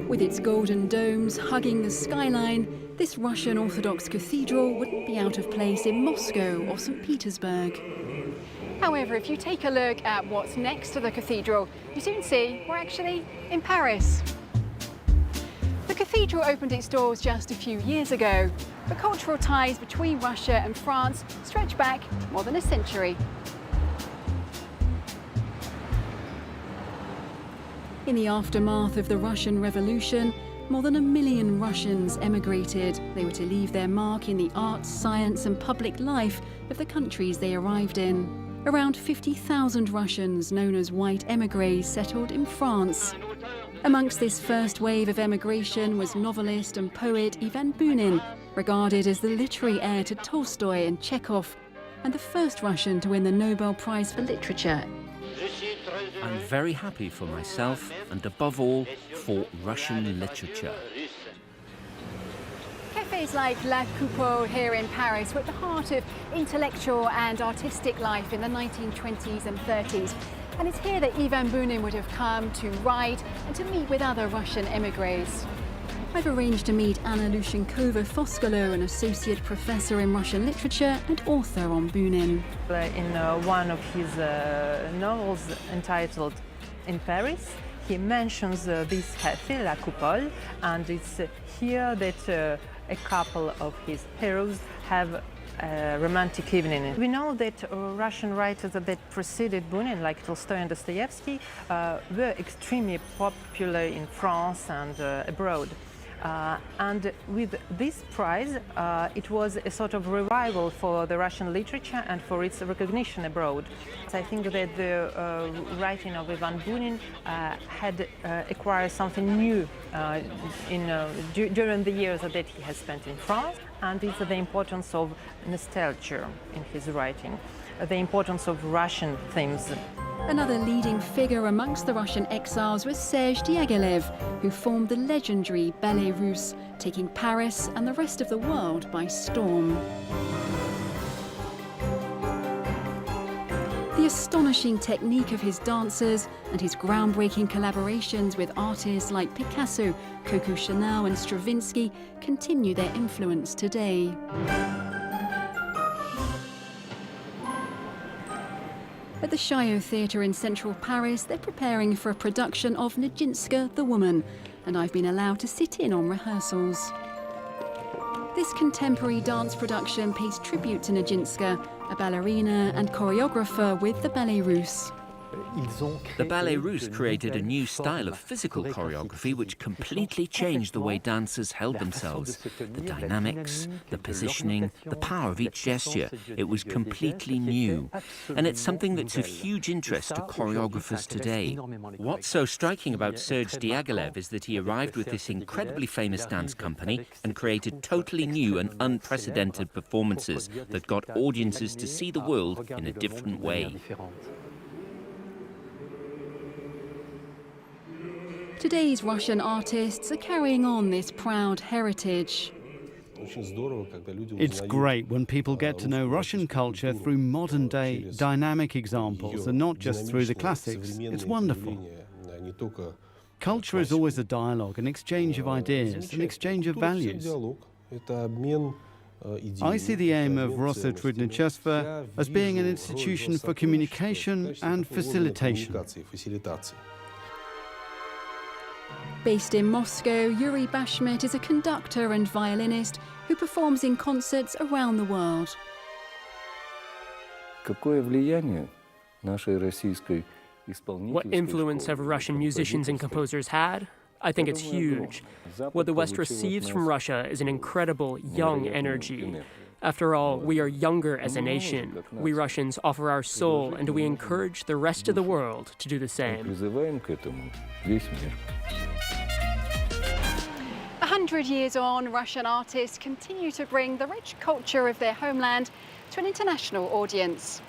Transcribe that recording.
With its golden domes hugging the skyline, this Russian Orthodox cathedral wouldn't be out of place in Moscow or St. Petersburg. However, if you take a look at what's next to the cathedral, you soon see we're actually in Paris. The cathedral opened its doors just a few years ago, but cultural ties between Russia and France stretch back more than a century. In the aftermath of the Russian Revolution, more than 1 million Russians emigrated. They were to leave their mark in the arts, science and public life of the countries they arrived in. Around 50,000 Russians, known as white émigrés, settled in France. Amongst this first wave of emigration was novelist and poet Ivan Bunin, regarded as the literary heir to Tolstoy and Chekhov, and the first Russian to win the Nobel Prize for Literature. I'm very happy for myself and above all for Russian literature. Cafes like La Coupole here in Paris were at the heart of intellectual and artistic life in the 1920s and 30s. And it's here that Ivan Bunin would have come to write and to meet with other Russian émigrés. I've arranged to meet Anna Lushenkova-Foskolo, an associate professor in Russian literature and author on Bunin. In one of his novels entitled In Paris, he mentions this cafe, La Coupole, and it's here that a couple of his heroes have a romantic evening. We know that Russian writers that preceded Bunin, like Tolstoy and Dostoevsky, were extremely popular in France and abroad. And with this prize, it was a sort of revival for the Russian literature and for its recognition abroad. So I think that the writing of Ivan Bunin had acquired something new during the years that he has spent in France, and it's the importance of nostalgia in his writing, the importance of Russian themes. Another leading figure amongst the Russian exiles was Serge Diaghilev, who formed the legendary Ballet Russe, taking Paris and the rest of the world by storm. The astonishing technique of his dancers and his groundbreaking collaborations with artists like Picasso, Coco Chanel and Stravinsky continue their influence today. At the Chaillot Theatre in central Paris, they're preparing for a production of Nijinsky the Woman, and I've been allowed to sit in on rehearsals. This contemporary dance production pays tribute to Nijinsky, a ballerina and choreographer with the Ballet Russe. The Ballet Russe created a new style of physical choreography which completely changed the way dancers held themselves. The dynamics, the positioning, the power of each gesture. It was completely new. And it's something that's of huge interest to choreographers today. What's so striking about Serge Diaghilev is that he arrived with this incredibly famous dance company and created totally new and unprecedented performances that got audiences to see the world in a different way. Today's Russian artists are carrying on this proud heritage. It's great when people get to know Russian culture through modern-day dynamic examples and not just through the classics. It's wonderful. Culture is always a dialogue, an exchange of ideas, an exchange of values. I see the aim of Rosso Trudničevstvo as being an institution for communication and facilitation. Based in Moscow, Yuri Bashmet is a conductor and violinist who performs in concerts around the world. What influence have Russian musicians and composers had? I think it's huge. What the West receives from Russia is an incredible young energy. After all, we are younger as a nation. We Russians offer our soul, and we encourage the rest of the world to do the same. 100 years on, Russian artists continue to bring the rich culture of their homeland to an international audience.